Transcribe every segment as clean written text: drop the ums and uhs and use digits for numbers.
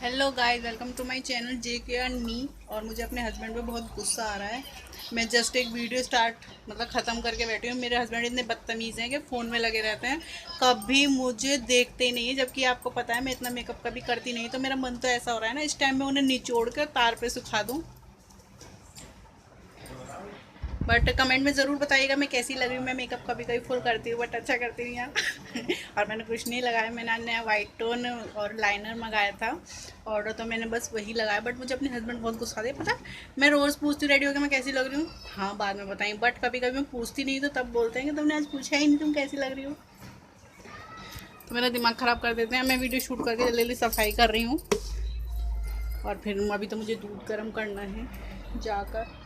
Hello guys, welcome to my channel JK and me. और मुझे अपने हस्बैंड पे बहुत गुस्सा आ रहा है। मैं जस्ट एक वीडियो ख़त्म करके बैठी हूँ। मेरे हस्बैंड इतने बदतमीज़ हैं कि फ़ोन में लगे रहते हैं, कभी मुझे देखते ही नहीं है। जबकि आपको पता है मैं इतना मेकअप कभी करती नहीं, तो मेरा मन तो ऐसा हो रहा है ना, इस टाइम में उन्हें निचोड़ कर तार पे सुखा दूँ। बट कमेंट में ज़रूर बताइएगा मैं कैसी लग रही हूँ। मैं मेकअप कभी कभी फुल करती हूँ, बट अच्छा करती हूँ यार। और मैंने कुछ नहीं लगाया, मैंने नया वाइट टोन और लाइनर मंगाया था ऑर्डर, तो मैंने बस वही लगाया। बट मुझे अपने हस्बैंड बहुत गुस्सा दे, पता है। मैं रोज़ पूछती हूँ रेडी होकर मैं कैसी लग रही हूँ, हाँ बाद में बताएं। बट कभी कभी मैं पूछती नहीं, तो तब बोलते हैं कि तुमने आज पूछा ही नहीं तुम कैसी लग रही हो। तो मेरा दिमाग ख़राब कर देते हैं। मैं वीडियो शूट करके जल्दी जल्दी सफाई कर रही हूँ, और फिर अभी तो मुझे दूध गर्म करना है जाकर।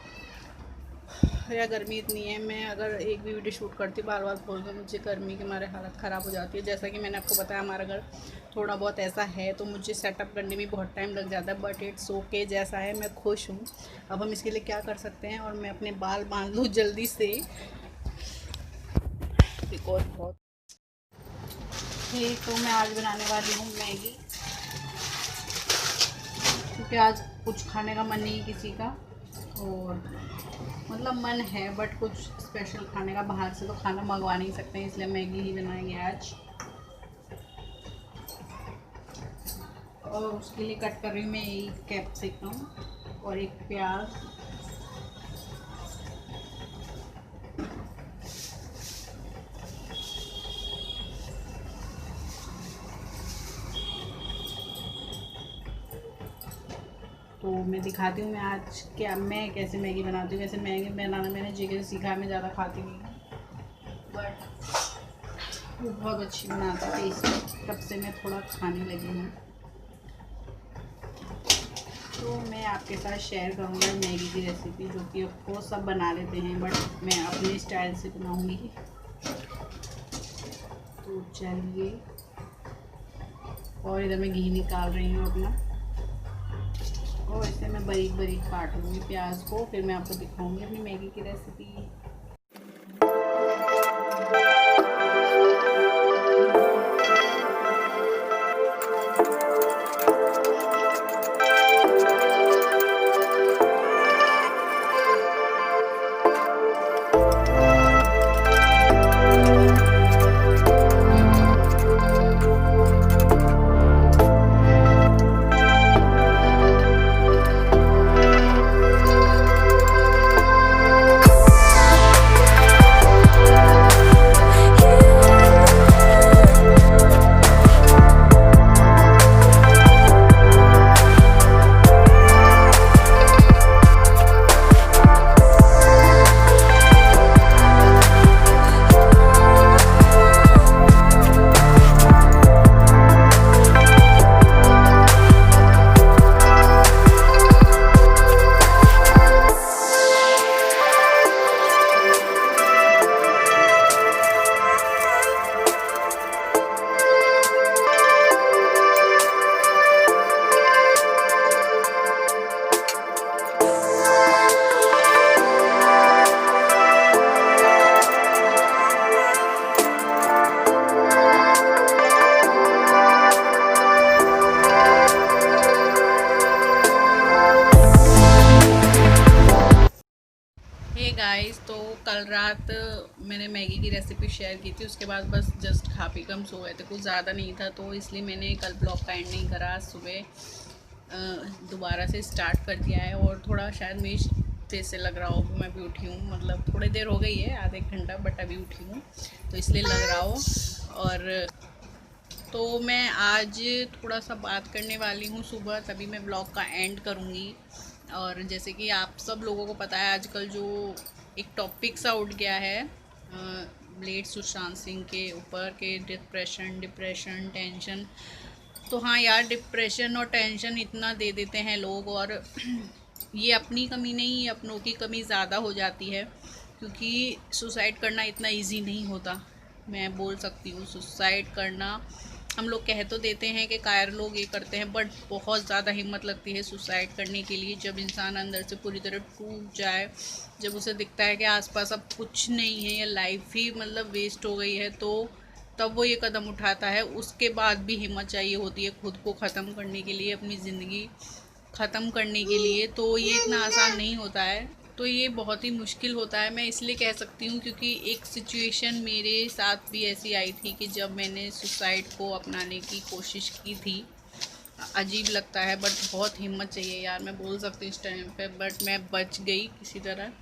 या गर्मी इतनी है, मैं अगर एक भी वीडियो शूट करती बार बार खोल दूँ, मुझे गर्मी के मारे हालत ख़राब हो जाती है। जैसा कि मैंने आपको बताया, हमारा घर थोड़ा बहुत ऐसा है, तो मुझे सेटअप करने में बहुत टाइम लग जाता है। बट इट्स ओके, जैसा है मैं खुश हूँ। अब हम इसके लिए क्या कर सकते हैं। और मैं अपने बाल बांध लूँ जल्दी से, बिकॉज बहुत ठीक। तो मैं आज बनाने वाली हूँ मैगी, क्योंकि आज कुछ खाने का मन नहीं किसी का। और मतलब मन है, बट कुछ स्पेशल खाने का बाहर से तो खाना मंगवा नहीं सकते हैं, इसलिए मैगी ही बनाएंगे आज। और उसके लिए कट कर रही हूँ मैं एक कैप्सिकम और एक प्याज। तो मैं दिखाती हूँ मैं आज क्या मैं कैसे मैगी बनाती हूँ। वैसे मैगी बनाना मैंने जगह से सीखा है, मैं ज़्यादा खाती नहीं हूँ, बट वो बहुत अच्छी बनाता है टेस्ट, तब से मैं थोड़ा खाने लगी हूँ। तो मैं आपके साथ शेयर करूँगा मैगी की रेसिपी, जो कि आपको सब बना लेते हैं, बट मैं अपने स्टाइल से बनाऊँगी। तो चलिए, और इधर मैं घी निकाल रही हूँ अपना, और इसे मैं बारीक बारीक काट लूँगी प्याज को, फिर मैं आपको दिखाऊँगी अपनी मैगी की रेसिपी। हे गाइस, तो कल रात मैंने मैगी की रेसिपी शेयर की थी, उसके बाद बस जस्ट खा पी कम सो गए थे, कुछ ज़्यादा नहीं था, तो इसलिए मैंने कल ब्लॉग का एंड नहीं करा। सुबह दोबारा से स्टार्ट कर दिया है, और थोड़ा शायद मेरी तेज से लग रहा हो, मैं भी उठी हूँ, मतलब थोड़ी देर हो गई है, आधे घंटा, बट अभी उठी हूँ, तो इसलिए लग रहा हो। और तो मैं आज थोड़ा सा बात करने वाली हूँ सुबह, तभी मैं ब्लॉग का एंड करूँगी। और जैसे कि आप सब लोगों को पता है, आजकल जो एक टॉपिक सा उठ गया है लेट सुशांत सिंह के ऊपर, के डिप्रेशन टेंशन। तो हाँ यार, डिप्रेशन और टेंशन इतना दे देते हैं लोग, और ये अपनी कमी नहीं, अपनों की कमी ज़्यादा हो जाती है, क्योंकि सुसाइड करना इतना इजी नहीं होता। मैं बोल सकती हूँ, सुसाइड करना हम लोग कह तो देते हैं कि कायर लोग ये करते हैं, बट बहुत ज़्यादा हिम्मत लगती है सुसाइड करने के लिए, जब इंसान अंदर से पूरी तरह टूट जाए, जब उसे दिखता है कि आसपास अब कुछ नहीं है या लाइफ ही मतलब वेस्ट हो गई है, तो तब वो ये कदम उठाता है। उसके बाद भी हिम्मत चाहिए होती है खुद को ख़त्म करने के लिए, अपनी ज़िंदगी ख़त्म करने के लिए। तो ये इतना आसान नहीं होता है, तो ये बहुत ही मुश्किल होता है। मैं इसलिए कह सकती हूँ क्योंकि एक सिचुएशन मेरे साथ भी ऐसी आई थी कि जब मैंने सुसाइड को अपनाने की कोशिश की थी। अजीब लगता है बट बहुत हिम्मत चाहिए यार, मैं बोल सकती हूँ इस टाइम पे, बट मैं बच गई किसी तरह।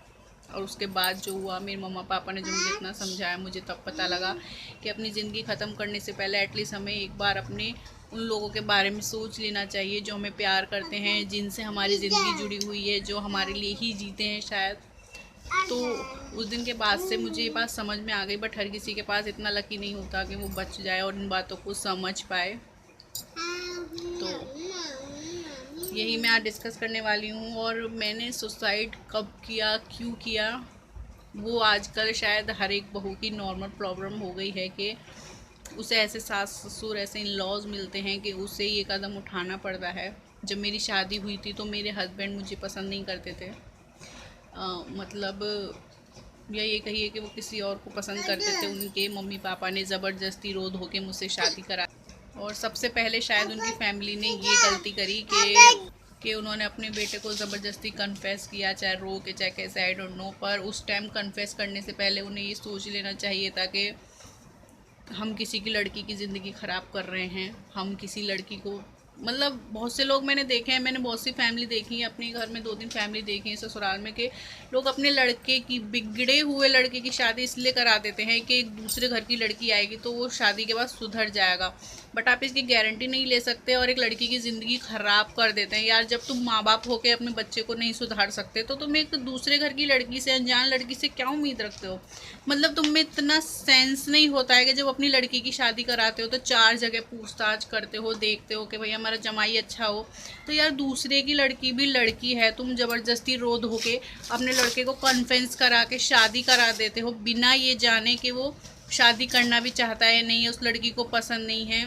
और उसके बाद जो हुआ, मेरे मम्मा पापा ने जो मुझे इतना समझाया, मुझे तब पता लगा कि अपनी ज़िंदगी ख़त्म करने से पहले एटलीस्ट हमें एक बार अपने उन लोगों के बारे में सोच लेना चाहिए जो हमें प्यार करते हैं, जिनसे हमारी ज़िंदगी जुड़ी हुई है, जो हमारे लिए ही जीते हैं शायद। तो उस दिन के बाद से मुझे ये बात समझ में आ गई, बट हर किसी के पास इतना लकी नहीं होता कि वो बच जाए और इन बातों को समझ पाए। तो यही मैं आज डिस्कस करने वाली हूँ। और मैंने सुसाइड कब किया, क्यों किया, वो आजकल शायद हर एक बहू की नॉर्मल प्रॉब्लम हो गई है कि उसे ऐसे सास ससुर, ऐसे इन लॉज मिलते हैं कि उसे ये कदम उठाना पड़ता है। जब मेरी शादी हुई थी तो मेरे हस्बैंड मुझे पसंद नहीं करते थे। मतलब या ये कहिए कि वो किसी और को पसंद करते थे। उनके मम्मी पापा ने ज़बरदस्ती रो धो के मुझसे शादी करा। और सबसे पहले शायद उनकी फैमिली ने ये गलती करी कि उन्होंने अपने बेटे को ज़बरदस्ती कन्फेस किया, चाहे रो के चाहे कैसे, आई डोंट नो। पर उस टाइम कन्फेस करने से पहले उन्हें ये सोच लेना चाहिए था कि हम किसी की लड़की की ज़िंदगी ख़राब कर रहे हैं। हम किसी लड़की को, मतलब बहुत से लोग मैंने देखे हैं, मैंने बहुत सी फैमिली देखी है अपने घर में, 2-3 फैमिली देखी है ससुराल में, कि लोग अपने लड़के की, बिगड़े हुए लड़के की शादी इसलिए करा देते हैं कि एक दूसरे घर की लड़की आएगी तो वो शादी के बाद सुधर जाएगा। बट आप इसकी गारंटी नहीं ले सकते और एक लड़की की ज़िंदगी ख़राब कर देते हैं। यार जब तुम माँ बाप होकर अपने बच्चे को नहीं सुधार सकते तो तुम एक दूसरे घर की लड़की से, अनजान लड़की से क्या उम्मीद रखते हो? मतलब तुम में इतना सेंस नहीं होता है कि जब अपनी लड़की की शादी कराते हो तो 4 जगह पूछताछ करते हो, देखते हो कि भाई हमारा जमाई अच्छा हो। तो यार दूसरे की लड़की भी लड़की है, तुम ज़बरदस्ती रो धो के अपने लड़के को कन्फेंस करा के शादी करा देते हो बिना ये जाने कि वो शादी करना भी चाहता है नहीं है, उस लड़की को पसंद नहीं है।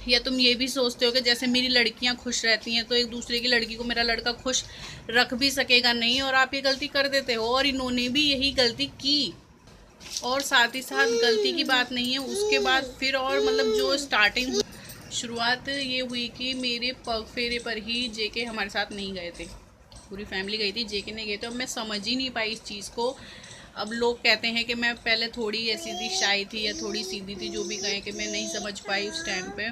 या तुम ये भी सोचते हो कि जैसे मेरी लड़कियां खुश रहती हैं तो एक दूसरे की लड़की को मेरा लड़का खुश रख भी सकेगा नहीं, और आप ये गलती कर देते हो। और इन्होंने भी यही गलती की। और साथ ही साथ गलती की बात नहीं है, उसके बाद फिर और मतलब जो स्टार्टिंग शुरुआत ये हुई कि मेरे पग फेरे पर ही जेके हमारे साथ नहीं गए थे, पूरी फैमिली गई थी, जेके नहीं गए थे। और मैं समझ ही नहीं पाई इस चीज़ को। अब लोग कहते हैं कि मैं पहले थोड़ी ऐसी थी, शाई थी या थोड़ी सीधी थी, जो भी कहें, कि मैं नहीं समझ पाई उस टाइम पे।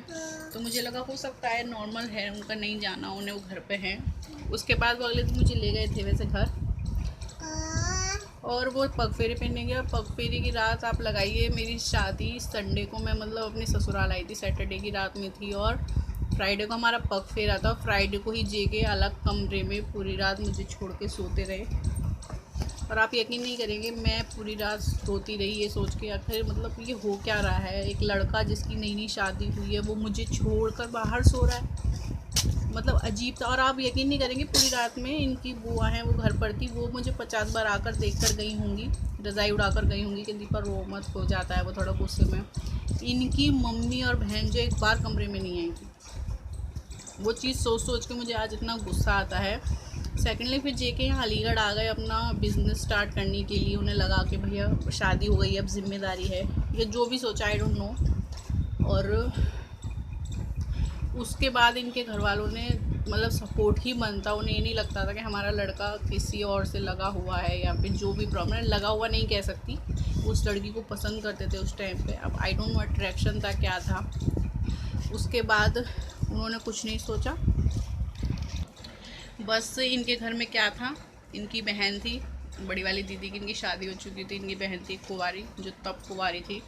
तो मुझे लगा हो सकता है नॉर्मल है, उनका नहीं जाना, उन्हें वो घर पे हैं। उसके बाद वो अगले दिन मुझे ले गए थे वैसे घर, और वो पगफेरे पहनने गया। पगफेरे की रात आप लगाइए, मेरी शादी संडे को, मैं मतलब अपने ससुराल आई थी, सैटरडे की रात में थी, और फ्राइडे को हमारा पगफेरा था। फ्राइडे को ही जेके अलग कमरे में पूरी रात मुझे छोड़ के सोते रहे। और आप यकीन नहीं करेंगे, मैं पूरी रात सोती रही ये सोच के आखिर मतलब ये हो क्या रहा है, एक लड़का जिसकी नई नई शादी हुई है वो मुझे छोड़कर बाहर सो रहा है। मतलब अजीब था। और आप यकीन नहीं करेंगे, पूरी रात में इनकी बुआ हैं वो घर पर थी, वो मुझे 50 बार आकर देख कर गई होंगी, रज़ाई उड़ाकर गई होंगी कि दीपा रो मत, हो जाता है वो थोड़ा गुस्से में। इनकी मम्मी और बहन जो एक बार कमरे में नहीं आई थी। वो चीज़ सोच सोच के मुझे आज इतना गुस्सा आता है। सेकेंडली फिर जेके यहाँ अलीगढ़ आ गए अपना बिज़नेस स्टार्ट करने के लिए। उन्हें लगा कि भैया शादी हो गई, अब जिम्मेदारी है, या जो भी सोचा, आई डोंट नो। और उसके बाद इनके घर वालों ने मतलब सपोर्ट ही बनता, उन्हें ये नहीं लगता था कि हमारा लड़का किसी और से लगा हुआ है, या फिर जो भी प्रॉब्लम, लगा हुआ नहीं कह सकती, उस लड़की को पसंद करते थे उस टाइम पे। अब आई डोंट नो अट्रैक्शन था क्या था। उसके बाद उन्होंने कुछ नहीं सोचा, बस इनके घर में क्या था, इनकी बहन थी, बड़ी वाली दीदी की, इनकी शादी हो चुकी थी, इनकी बहन थी कुंवारी, जो तब कुंवारी थी।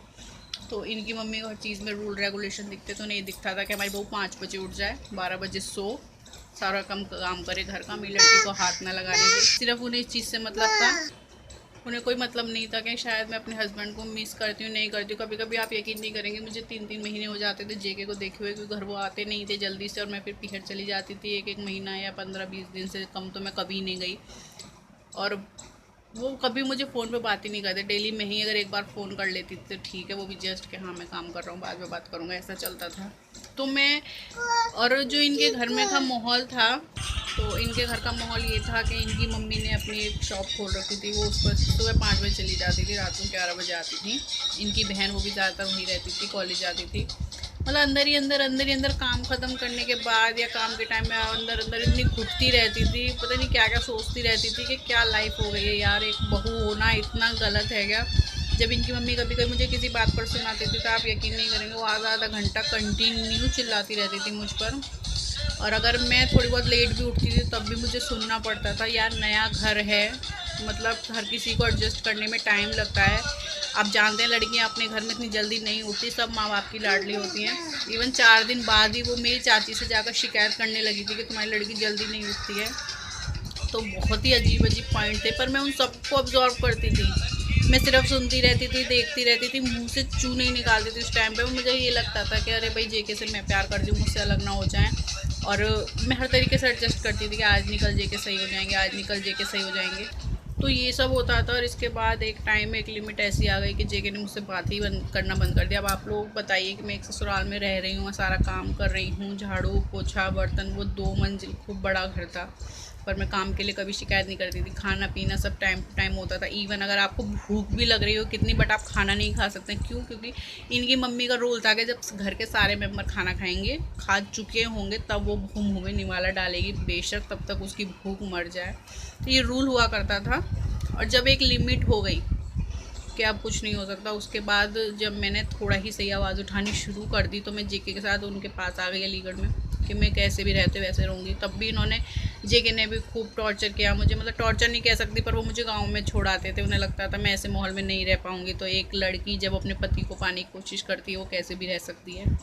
तो इनकी मम्मी को हर चीज़ में रूल रेगुलेशन दिखते, तो नहीं दिखता था कि हमारी बहू 5 बजे उठ जाए, 12 बजे सो, सारा काम करे घर का, मेरी लड़की को हाथ ना लगाने दे। सिर्फ उन्हें इस चीज़ से मतलब था, उन्हें कोई मतलब नहीं था कि शायद मैं अपने हस्बैंड को मिस करती हूँ, नहीं करती हूँ। कभी कभी आप यकीन नहीं करेंगे, मुझे 3-3 महीने हो जाते थे जेके को देखे हुए, क्योंकि घर वो आते नहीं थे जल्दी से, और मैं फिर पीहर चली जाती थी। 1-1 महीना या 15-20 दिन से कम तो मैं कभी नहीं गई। और वो कभी मुझे फ़ोन पे बात ही नहीं करते, डेली में ही अगर एक बार फ़ोन कर लेती थी तो ठीक है, वो भी जस्ट कि हाँ मैं काम कर रहा हूँ, बाद में बात करूँगा, ऐसा चलता था। तो मैं, और जो इनके घर में था माहौल था, तो इनके घर का माहौल ये था कि इनकी मम्मी ने अपनी एक शॉप खोल रखी थी। वो उस पर सुबह 5 बजे चली जाती थी, रात को 11 बजे आती थी। इनकी बहन वो भी ज़्यादातर वहीं रहती थी, कॉलेज जाती थी। मतलब अंदर ही अंदर काम ख़त्म करने के बाद या काम के टाइम में अंदर अंदर इतनी घुटती रहती थी, पता नहीं क्या क्या सोचती रहती थी कि क्या लाइफ हो गई है यार, एक बहू होना इतना गलत है क्या। जब इनकी मम्मी कभी कभी मुझे किसी बात पर सुनाती थी तो आप यकीन नहीं करेंगे, वो आधा घंटा कंटिन्यू चिल्लाती रहती थी मुझ पर। और अगर मैं थोड़ी बहुत लेट भी उठती थी तब भी मुझे सुनना पड़ता था, यार नया घर है, मतलब हर किसी को एडजस्ट करने में टाइम लगता है। आप जानते हैं लड़कियां अपने घर में इतनी जल्दी नहीं उठती, सब माँ बाप की लाडली होती हैं। इवन 4 दिन बाद ही वो मेरी चाची से जाकर शिकायत करने लगी थी कि तुम्हारी लड़की जल्दी नहीं उठती है। तो बहुत ही अजीब अजीब पॉइंट थे, पर मैं उन सबको ऑब्जॉर्व करती थी। मैं सिर्फ सुनती रहती थी, देखती रहती थी, मुंह से चू नहीं निकालती थी। उस टाइम पे मुझे ये लगता था कि अरे भाई जेके से मैं प्यार करती हूँ, मुझसे अलग ना हो जाएं। और मैं हर तरीके से एडजस्ट करती थी कि आज निकल जेके सही हो जाएंगे, आज निकल जेके सही हो जाएंगे। तो ये सब होता था। और इसके बाद एक टाइम में एक लिमिट ऐसी आ गई कि जेके ने मुझसे बात ही करना बंद कर दिया। अब आप लोग बताइए कि मैं एक ससुराल में रह रही हूँ, सारा काम कर रही हूँ, झाड़ू पोछा बर्तन, वो 2 मंजिल खूब बड़ा घर था, पर मैं काम के लिए कभी शिकायत नहीं करती थी। खाना पीना सब टाइम टू टाइम होता था। इवन अगर आपको भूख भी लग रही हो कितनी, बट आप खाना नहीं खा सकते। क्यों? क्योंकि इनकी मम्मी का रूल था कि जब घर के सारे मेंबर खाना खाएंगे, खा चुके होंगे, तब वो मुँह में निवाला डालेगी, बेशक तब तक उसकी भूख मर जाए। तो ये रूल हुआ करता था। और जब एक लिमिट हो गई कि अब कुछ नहीं हो सकता, उसके बाद जब मैंने थोड़ा ही सही आवाज़ उठानी शुरू कर दी तो मैं जेके के साथ उनके पास आ गई अलीगढ़ में कि मैं कैसे भी रहते वैसे रहूँगी। तब भी इन्होंने, जेके ने भी खूब टॉर्चर किया मुझे। मतलब टॉर्चर नहीं कह सकती, पर वो मुझे गांव में छोड़ाते थे। उन्हें लगता था मैं ऐसे माहौल में नहीं रह पाऊँगी। तो एक लड़की जब अपने पति को पाने की कोशिश करती है, वो कैसे भी रह सकती है।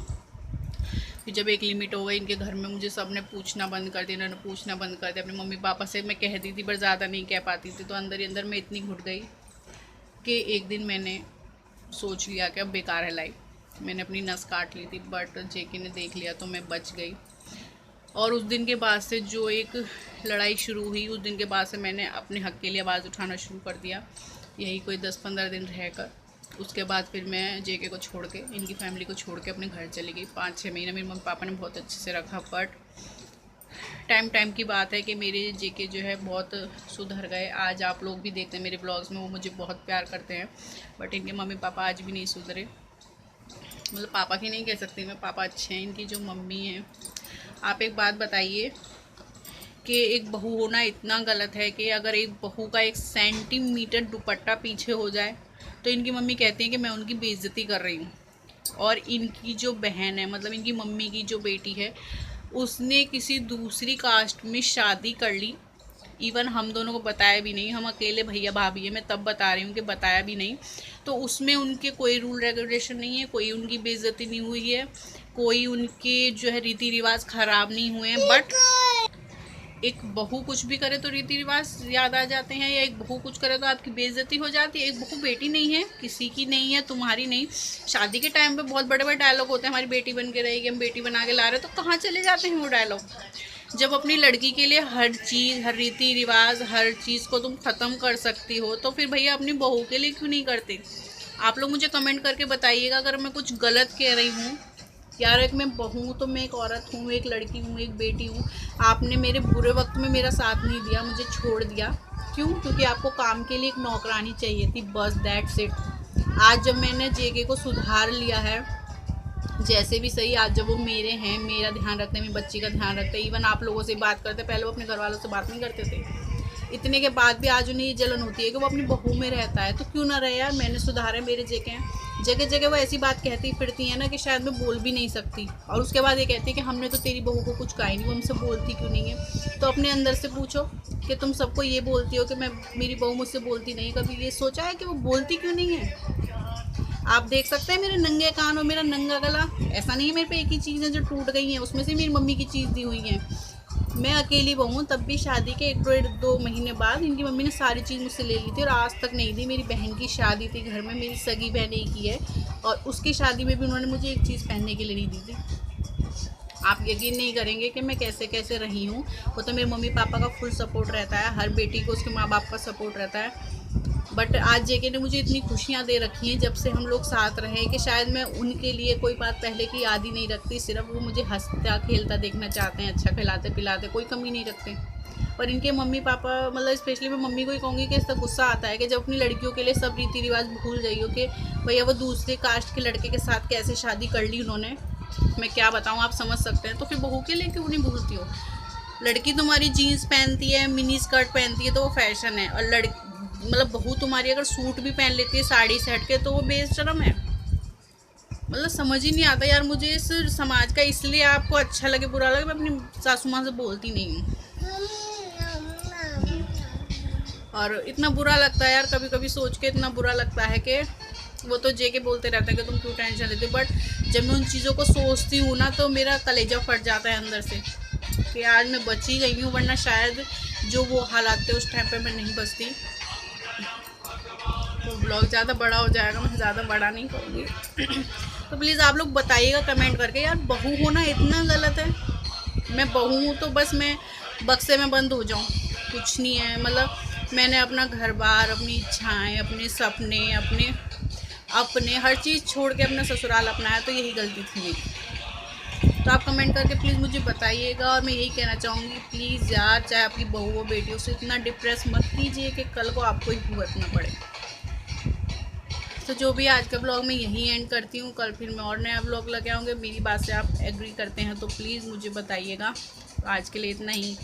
फिर जब एक लिमिट हो गई, इनके घर में मुझे सब ने पूछना बंद कर दिया, इन्होंने पूछना बंद कर दिया। अपने मम्मी पापा से मैं कहती थी पर ज़्यादा नहीं कह पाती थी। तो अंदर ही अंदर मैं इतनी घुट गई कि एक दिन मैंने सोच लिया कि अब बेकार है लाइफ। मैंने अपनी नस काट ली थी, बट जेके ने देख लिया तो मैं बच गई। और उस दिन के बाद से जो एक लड़ाई शुरू हुई, उस दिन के बाद से मैंने अपने हक़ के लिए आवाज़ उठाना शुरू कर दिया। यही कोई 10-15 दिन रहकर उसके बाद फिर मैं जेके को छोड़ के, इनकी फैमिली को छोड़ के अपने घर चली गई। 5-6 महीने मेरे मम्मी पापा ने बहुत अच्छे से रखा। बट टाइम की बात है कि मेरे जेके जो है बहुत सुधर गए। आज आप लोग भी देखते हैं मेरे ब्लॉग्स में, वो मुझे बहुत प्यार करते हैं। बट इनके मम्मी पापा आज भी नहीं सुधरे। मतलब पापा की नहीं कह सकती मैं, पापा अच्छे हैं। इनकी जो मम्मी है, आप एक बात बताइए कि एक बहू होना इतना गलत है कि अगर एक बहू का 1 सेंटीमीटर दुपट्टा पीछे हो जाए तो इनकी मम्मी कहती हैं कि मैं उनकी बेइज्जती कर रही हूँ। और इनकी जो बहन है, मतलब इनकी मम्मी की जो बेटी है, उसने किसी दूसरी कास्ट में शादी कर ली। इवन हम दोनों को बताया भी नहीं, हम अकेले भैया भाभी है, मैं तब बता रही हूँ कि बताया भी नहीं। तो उसमें उनके कोई रूल रेगुलेशन नहीं है, कोई उनकी बेइज्जती नहीं हुई है, कोई उनके जो है रीति रिवाज ख़राब नहीं हुए हैं। बट एक बहू कुछ भी करे तो रीति रिवाज याद आ जाते हैं, या एक बहू कुछ करे तो आपकी बेइज्जती हो जाती है। एक बहू बेटी नहीं है, किसी की नहीं है, तुम्हारी नहीं। शादी के टाइम पे बहुत बड़े बड़े डायलॉग होते हैं, हमारी बेटी बन के रहेगी, हम बेटी बना के ला रहे हैं, तो कहाँ चले जाते हैं वो डायलॉग। जब अपनी लड़की के लिए हर चीज़, हर रीति रिवाज, हर चीज़ को तुम ख़त्म कर सकती हो, तो फिर भैया अपनी बहू के लिए क्यों नहीं करते। आप लोग मुझे कमेंट करके बताइएगा अगर मैं कुछ गलत कह रही हूँ। यार एक मैं बहू हूँ, तो मैं एक औरत हूँ, एक लड़की हूँ, एक बेटी हूँ। आपने मेरे बुरे वक्त में मेरा साथ नहीं दिया, मुझे छोड़ दिया। क्यों? क्योंकि आपको काम के लिए एक नौकरानी चाहिए थी, बस दैट्स इट। आज जब मैंने जेके को सुधार लिया है, जैसे भी सही, आज जब वो मेरे हैं, मेरा ध्यान रखते हैं, मेरी बच्ची का ध्यान रखते हैं, इवन आप लोगों से बात करते, पहले वो अपने घर वालों से बात नहीं करते थे। इतने के बाद भी आज उन्हें ये जलन होती है कि वो अपनी बहू में रहता है। तो क्यों ना रहे यार, मैंने सुधारे, मेरे जेके हैं। जगह जगह वो ऐसी बात कहती फिरती है ना कि शायद मैं बोल भी नहीं सकती, और उसके बाद ये कहती है कि हमने तो तेरी बहू को कुछ कहा ही नहीं, वो हमसे बोलती क्यों नहीं है। तो अपने अंदर से पूछो कि तुम सबको ये बोलती हो कि मेरी बहू मुझसे बोलती नहीं, कभी ये सोचा है कि वो बोलती क्यों नहीं है। आप देख सकते हैं मेरे नंगे कान और मेरा नंगा गला। ऐसा नहीं है मेरे पे एक ही चीज़ है जो टूट गई है, उसमें से मेरी मम्मी की चीज़ दी हुई है। मैं अकेली बहू हूँ, तब भी शादी के 1-2 महीने बाद इनकी मम्मी ने सारी चीज़ मुझसे ले ली थी और आज तक नहीं दी। मेरी बहन की शादी थी घर में, मेरी सगी बहन एक ही है, और उसकी शादी में भी उन्होंने मुझे एक चीज़ पहनने के लिए नहीं दी थी। आप यकीन नहीं करेंगे कि मैं कैसे कैसे रही हूँ। वो तो मेरे मम्मी पापा का फुल सपोर्ट रहता है, हर बेटी को उसके माँ बाप का सपोर्ट रहता है। बट आज जेके ने मुझे इतनी खुशियाँ दे रखी हैं जब से हम लोग साथ रहे कि शायद मैं उनके लिए कोई बात पहले की याद ही नहीं रखती। सिर्फ वो मुझे हंसता खेलता देखना चाहते हैं, अच्छा खिलाते पिलाते, कोई कमी नहीं रखते। पर इनके मम्मी पापा, मतलब स्पेशली मैं मम्मी को ही कहूँगी कि इसका गुस्सा आता है कि जब अपनी लड़कियों के लिए सब रीति रिवाज भूल गई हो कि भैया वो दूसरे कास्ट के लड़के के साथ कैसे शादी कर ली उन्होंने, मैं क्या बताऊँ, आप समझ सकते हैं। तो फिर बहू के लिए क्यों नहीं भूलती हो? लड़की तुम्हारी जीन्स पहनती है, मिनी स्कर्ट पहनती है तो वो फैशन है, और मतलब बहू तुम्हारी अगर सूट भी पहन लेती है साड़ी सेट के तो वो बेशरम है। मतलब समझ ही नहीं आता यार मुझे इस समाज का। इसलिए आपको अच्छा लगे बुरा लगे, मैं अपनी सासू माँ से बोलती नहीं हूँ। और इतना बुरा लगता है यार, कभी कभी सोच के इतना बुरा लगता है कि वो तो जे के बोलते रहते हैं कि तुम क्यों टेंशन लेते हो, बट जब मैं उन चीज़ों को सोचती हूँ ना तो मेरा कलेजा फट जाता है अंदर से कि आज मैं बची गई हूँ, वरना शायद जो वो हालात थे उस टाइम पे मैं नहीं बचती। तो ब्लॉग ज़्यादा बड़ा हो जाएगा, मैं ज़्यादा बड़ा नहीं करूँगी। तो प्लीज़ आप लोग बताइएगा कमेंट करके, यार बहू होना इतना गलत है? मैं बहू हूँ तो बस मैं बक्से में बंद हो जाऊँ, कुछ नहीं है। मतलब मैंने अपना घर बार, अपनी इच्छाएं, अपने सपने, अपने हर चीज़ छोड़ के अपना ससुराल अपनाया, तो यही गलती थी मेरी। तो आप कमेंट करके प्लीज़ मुझे बताइएगा। और मैं यही कहना चाहूँगी, प्लीज़ यार, चाहे आपकी बहू हो बेटी हो, उसे इतना डिप्रेस मत कीजिए कि कल को आपको ही भुगतना पड़े। तो जो भी आज का ब्लॉग मैं यहीं एंड करती हूँ। कल फिर मैं और नया ब्लॉग लेके आऊँगी। मेरी बात से आप एग्री करते हैं तो प्लीज़ मुझे बताइएगा। तो आज के लिए इतना ही।